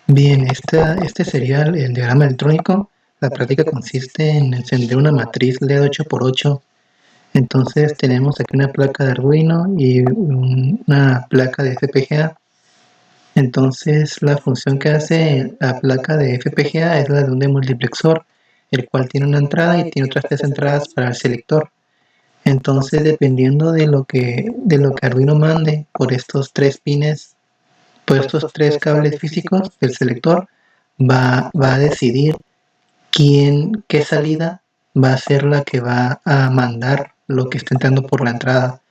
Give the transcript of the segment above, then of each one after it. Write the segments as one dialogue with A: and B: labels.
A: Bien, este sería el diagrama electrónico. La práctica consiste en encender una matriz LED 8x8. Entonces tenemos aquí una placa de Arduino y una placa de FPGA. Entonces la función que hace la placa de FPGA es la de un demultiplexor, el cual tiene una entrada y tiene otras tres entradas para el selector. Entonces, dependiendo de lo que Arduino mande por estos tres pines, por estos tres cables físicos del selector, va a decidir qué salida va a ser la que va a mandar lo que está entrando por la entrada.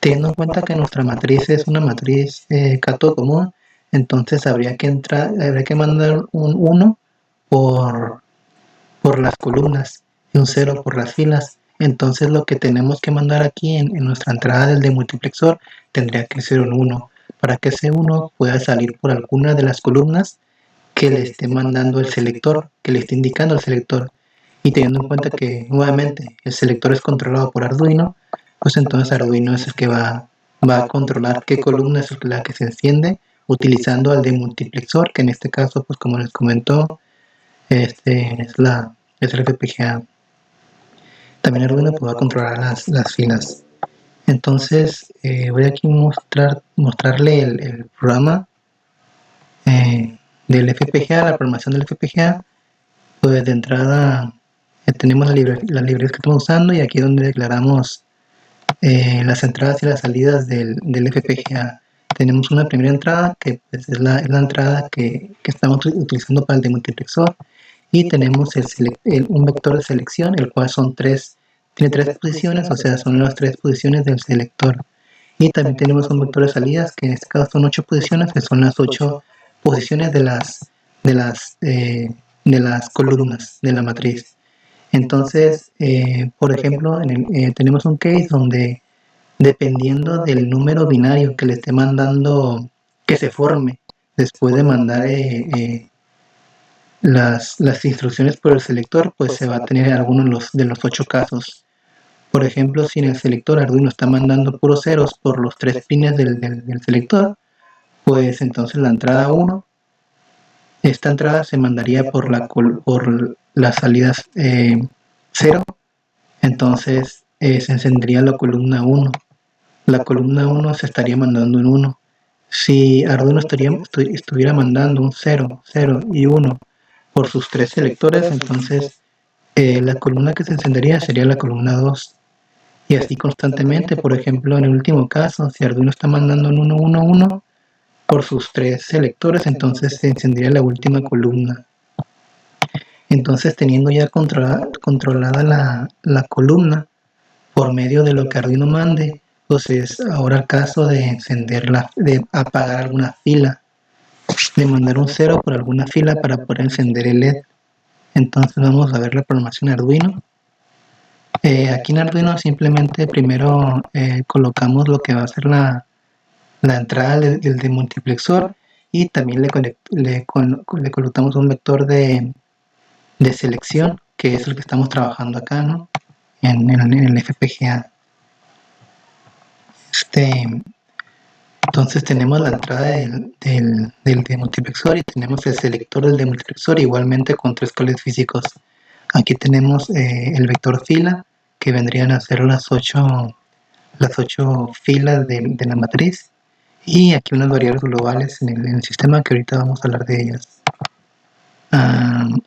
A: Teniendo en cuenta que nuestra matriz es una matriz Cato común, entonces habría que mandar un uno por, por las columnas y un cero por las filas. Entonces lo que tenemos que mandar aquí en nuestra entrada del demultiplexor tendría que ser un uno para que ese uno pueda salir por alguna de las columnas que le esté mandando el selector, que le esté indicando el selector. Y teniendo en cuenta que nuevamente el selector es controlado por Arduino, pues entonces Arduino es el que va a controlar qué columna es la que se enciende utilizando al demultiplexor, que en este caso, pues como les comentó, es el FPGA. También Arduino podrá controlar las filas. Entonces, voy aquí a mostrarle el programa del FPGA, la programación del FPGA. Pues de entrada tenemos las librerías que estamos usando y aquí es donde declaramos las entradas y las salidas del FPGA. Tenemos una primera entrada que pues, es la entrada que estamos utilizando para el demultiplexor y tenemos un vector de selección, el cual tiene tres posiciones, o sea, son las tres posiciones del selector. Y también tenemos un vector de salidas, que en este caso son 8 posiciones, que son las 8 posiciones de las, eh, de las columnas de la matriz. Entonces, por ejemplo, tenemos un case donde dependiendo del número binario que le esté mandando, que se forme después de mandar las instrucciones por el selector, pues se va a tener algunos de los 8 casos. Por ejemplo, si en el selector Arduino está mandando puros ceros por los tres pines del selector, pues entonces la entrada 1, esta entrada se mandaría por las salidas 0, entonces se encendería la columna 1. La columna 1 se estaría mandando un 1. Si Arduino estuviera mandando un 0, 0 y 1 por sus tres selectores, entonces la columna que se encendería sería la columna 2. Y así constantemente, por ejemplo, en el último caso, si Arduino está mandando un 1, 1, 1 por sus tres selectores, entonces se encendería la última columna. Entonces, teniendo ya controlada la columna por medio de lo que Arduino mande, pues es ahora el caso de apagar alguna fila, de mandar un 0 por alguna fila para poder encender el LED. Entonces vamos a ver la programación Arduino. Aquí en Arduino simplemente primero colocamos lo que va a ser la entrada del demultiplexor y también le colocamos un vector de selección, que es el que estamos trabajando acá, ¿no? En el FPGA. Entonces tenemos la entrada del demultiplexor y tenemos el selector del demultiplexor igualmente con tres cables físicos. Aquí tenemos el vector fila, que vendrían a ser las ocho filas de la matriz, y aquí unas variables globales en el sistema, que ahorita vamos a hablar de ellas.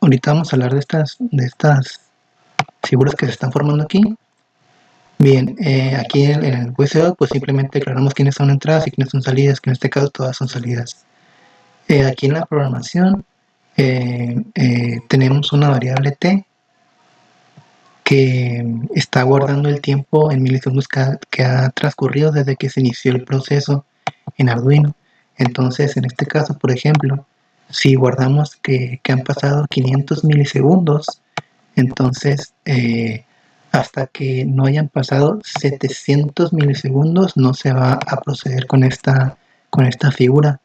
A: Ahorita vamos a hablar de estas figuras que se están formando aquí. Bien, aquí en el VCO pues simplemente declaramos quiénes son entradas y quiénes son salidas, que en este caso todas son salidas. Aquí en la programación tenemos una variable t que está guardando el tiempo en milisegundos que ha transcurrido desde que se inició el proceso en Arduino. Entonces, en este caso, por ejemplo, si guardamos que han pasado 500 milisegundos, entonces hasta que no hayan pasado 700 milisegundos no se va a proceder con esta figura.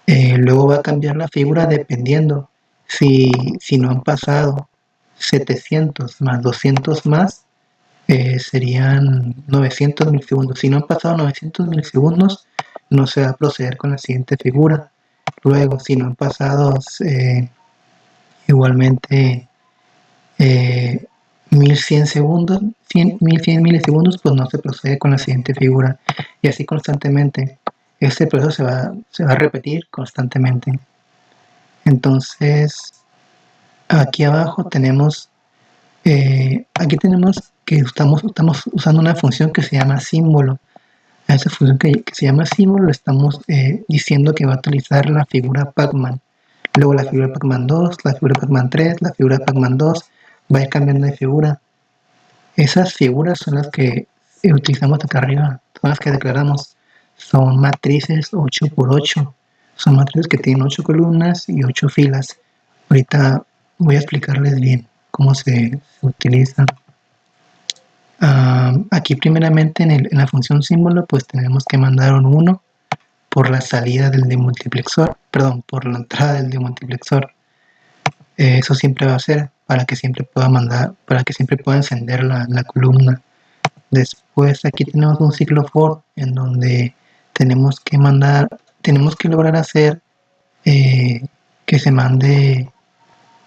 A: Luego va a cambiar la figura dependiendo si no han pasado 700 más 200 más, serían 900 milisegundos. Si no han pasado 900 milisegundos, no se va a proceder con la siguiente figura. Luego, si no han pasado igualmente 1100 segundos, 1100 milisegundos, pues no se procede con la siguiente figura. Y así constantemente. Este proceso se va a repetir constantemente. Entonces, aquí abajo aquí tenemos que estamos usando una función que se llama símbolo. A esa función que se llama símbolo le estamos diciendo que va a utilizar la figura Pacman. Luego la figura Pacman 2, la figura Pacman 3, la figura Pacman 2, va a ir cambiando de figura. Esas figuras son las que utilizamos acá arriba, son las que declaramos. Son matrices 8×8. Son matrices que tienen 8 columnas y 8 filas. Ahorita voy a explicarles bien cómo se utilizan. Aquí primeramente en la función símbolo pues tenemos que mandar un 1 por la salida del demultiplexor, perdón, por la entrada del demultiplexor. Eso siempre va a ser para que siempre pueda encender la columna. Después aquí tenemos un ciclo for en donde tenemos que lograr hacer que se mande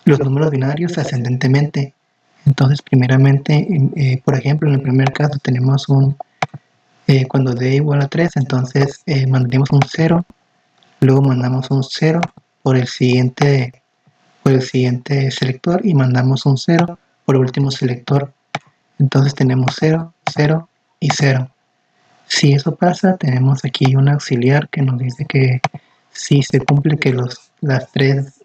A: los números binarios ascendentemente. Entonces, primeramente, por ejemplo, en el primer caso tenemos cuando d igual a 3, entonces mandaríamos un 0, luego mandamos un 0 por el siguiente selector y mandamos un 0 por el último selector. Entonces tenemos 0, 0 y 0. Si eso pasa, tenemos aquí un auxiliar que nos dice que si se cumple que las tres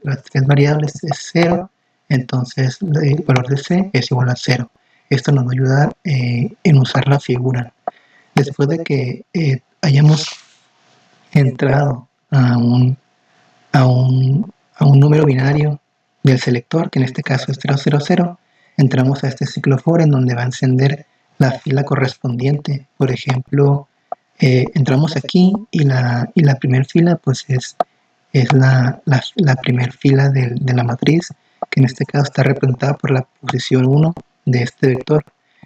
A: variables es 0, entonces el valor de C es igual a 0. Esto nos va a ayudar en usar la figura. Después de que hayamos entrado a un número binario del selector, que en este caso es 000, entramos a este ciclo for en donde va a encender la fila correspondiente. Por ejemplo, entramos aquí y la primera fila pues es la primera fila de la matriz, que en este caso está representada por la posición 1 de este vector.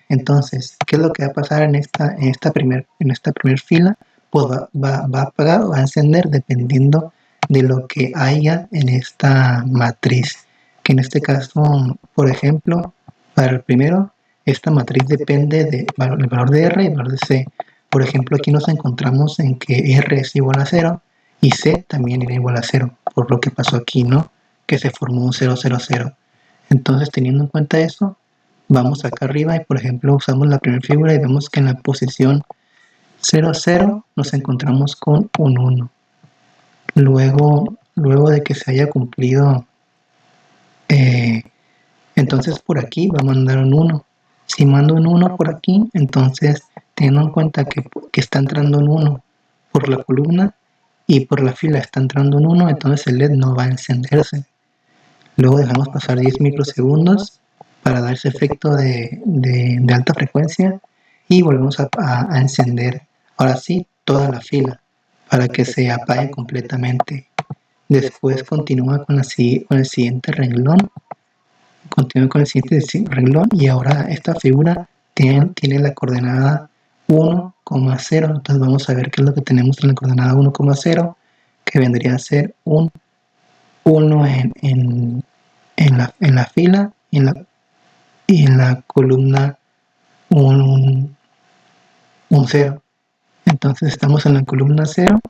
A: Entonces, ¿qué es lo que va a pasar en esta primera fila? Pues va a apagar o va a encender dependiendo de lo que haya en esta matriz, que en este caso, por ejemplo, para el primero, esta matriz depende del valor de R y el valor de C. Por ejemplo, aquí nos encontramos en que R es igual a 0 y C también era igual a 0, por lo que pasó aquí, ¿no? Que se formó un 0, 0, 0. Entonces, teniendo en cuenta eso, vamos acá arriba y, por ejemplo, usamos la primera figura y vemos que en la posición 0, 0 nos encontramos con un 1. Luego de que se haya cumplido, entonces por aquí va a mandar un 1. Si mando un 1 por aquí, entonces teniendo en cuenta que está entrando un 1 por la columna y por la fila está entrando un 1, entonces el LED no va a encenderse. Luego dejamos pasar 10 microsegundos para dar ese efecto de alta frecuencia y volvemos a encender, ahora sí, toda la fila para que se apague completamente. Después continúa con el siguiente renglón. Continúa con el siguiente renglón y ahora esta figura tiene la coordenada 1,0. Entonces vamos a ver qué es lo que tenemos en la coordenada 1,0, que vendría a ser un 1 en la fila y en la columna un 0. Entonces estamos en la columna 0,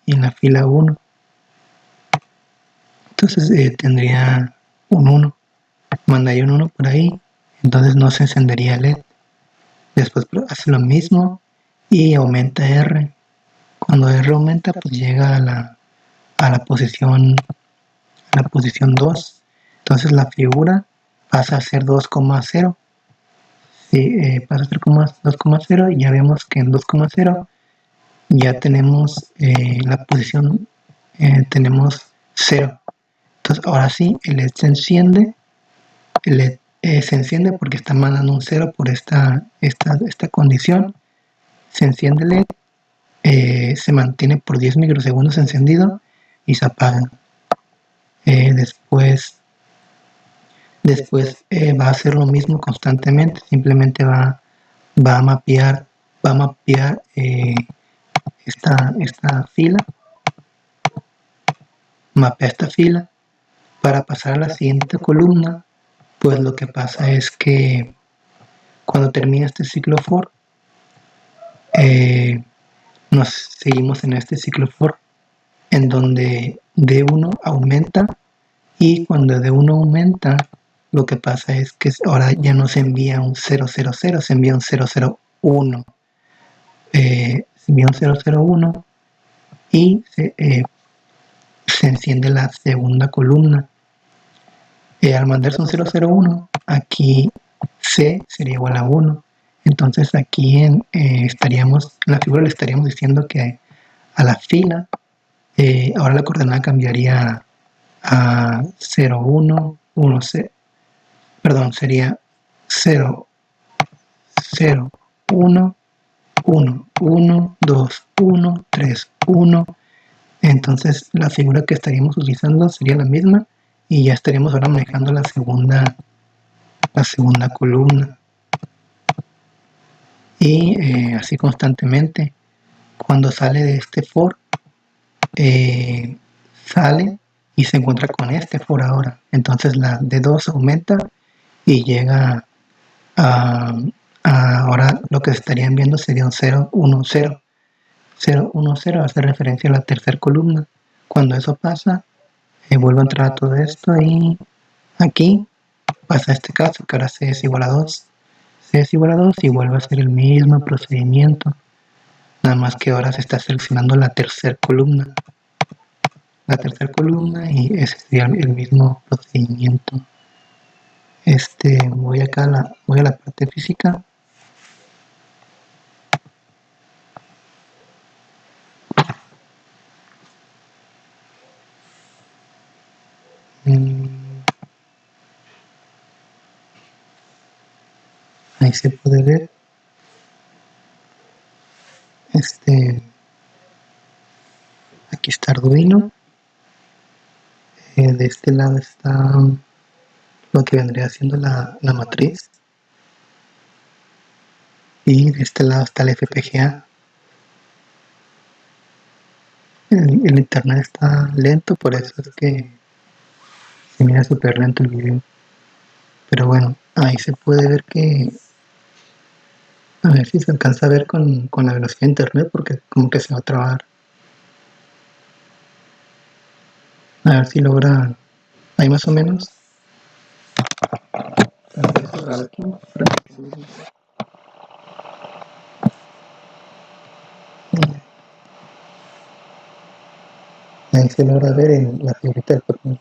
A: y en la fila 1. Entonces tendría un 1. Mandaría un 1 por ahí, entonces no se encendería el LED. Después hace lo mismo y aumenta R. Cuando R aumenta, pues llega a la posición 2. Entonces la figura pasa a ser 2,0. Sí, pasa a ser 2,0 y ya vemos que en 2,0 ya tenemos la posición, tenemos 0. Entonces ahora sí, el LED se enciende. El LED se enciende porque está mandando un 0 por esta condición. Se enciende el LED, se mantiene por 10 microsegundos encendido y se apaga. Después va a hacer lo mismo constantemente, simplemente va a mapear esta fila mapea esta fila. Para pasar a la siguiente columna, pues lo que pasa es que cuando termina este ciclo for, nos seguimos en este ciclo for, en donde D1 aumenta, y cuando D1 aumenta, lo que pasa es que ahora ya no se envía un 000, se envía un 001. Se envía un 001 y se enciende la segunda columna. Al mandarse un 001, aquí C sería igual a 1. Entonces aquí en la figura le estaríamos diciendo que a la fila, ahora la coordenada cambiaría a 01, 10, perdón, sería 0, 0, 1, 1, 1, 2, 1, 3, 1. Entonces la figura que estaríamos utilizando sería la misma, y ya estaríamos ahora manejando la segunda columna. Y así constantemente. Cuando sale de este for, sale y se encuentra con este for ahora. Entonces la D2 aumenta y llega ahora lo que estarían viendo sería un 0, 1, 0. 0, 1, 0 hace referencia a la tercera columna. Cuando eso pasa, vuelve a entrar a todo esto, y aquí pasa este caso, que ahora C es igual a 2. C es igual a 2 y vuelve a ser el mismo procedimiento. Nada más que ahora se está seleccionando la tercera columna. Y ese sería el mismo procedimiento. Voy a la parte física. Ahí se puede ver. Aquí está Arduino. De este lado está lo que vendría siendo la matriz. Y de este lado está el FPGA. El internet está lento, por eso es que se mira súper lento el video. Pero bueno, ahí se puede ver que, a ver si se alcanza a ver con la velocidad de internet, porque como que se va a trabar. A ver si logra, ahí más o menos. Ahí se logra ver en la figurita del papel.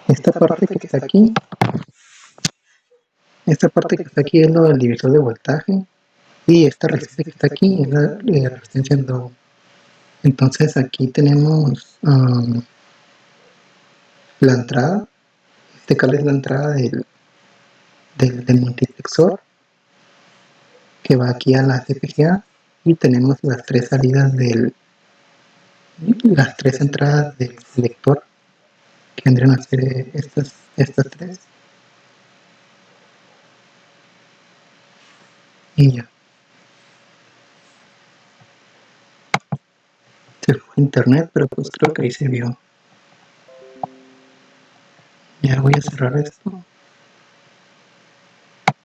A: Esta parte que está aquí es lo del divisor de voltaje, y esta resistencia que está aquí es la resistencia en doble. Entonces aquí tenemos la entrada. Este cable es la entrada del multiplexor, que va aquí a la FPGA, y tenemos las tres salidas las tres entradas del selector, que vendrían a ser estas tres. Y ya. Se fue internet, pero pues creo que ahí se vio. Ya voy a cerrar esto.